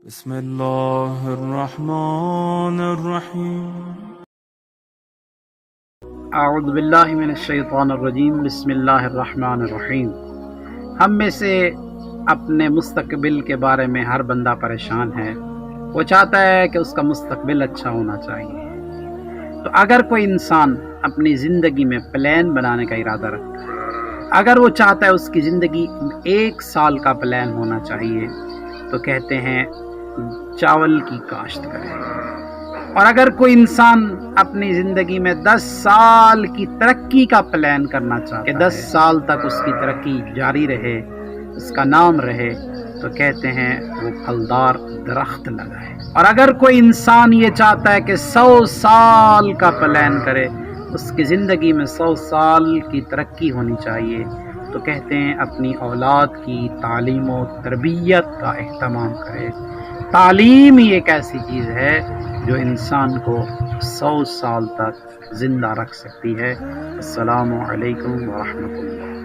بسم اللہ الرحمن الرحیم۔ اعوذ باللہ من الشیطان الرجیم، بسم اللہ الرحمن الرحیم۔ ہم میں سے اپنے مستقبل کے بارے میں ہر بندہ پریشان ہے، وہ چاہتا ہے کہ اس کا مستقبل اچھا ہونا چاہیے۔ تو اگر کوئی انسان اپنی زندگی میں پلان بنانے کا ارادہ رکھتا ہے، اگر وہ چاہتا ہے اس کی زندگی 1 سال کا پلان ہونا چاہیے، تو کہتے ہیں چاول کی کاشت کرے۔ اور اگر کوئی انسان اپنی زندگی میں 10 سال کی ترقی کا پلان کرنا چاہتا ہے کہ 10 سال تک اس کی ترقی جاری رہے، اس کا نام رہے، تو کہتے ہیں وہ پھلدار درخت لگائے۔ اور اگر کوئی انسان یہ چاہتا ہے کہ 100 سال کا پلان کرے، اس کی زندگی میں 100 سال کی ترقی ہونی چاہیے، تو کہتے ہیں اپنی اولاد کی تعلیم و تربیت کا اہتمام کرے۔ تعلیم ہی ایک ایسی چیز ہے جو انسان کو 100 سال تک زندہ رکھ سکتی ہے۔ السلام علیکم ورحمۃ اللہ۔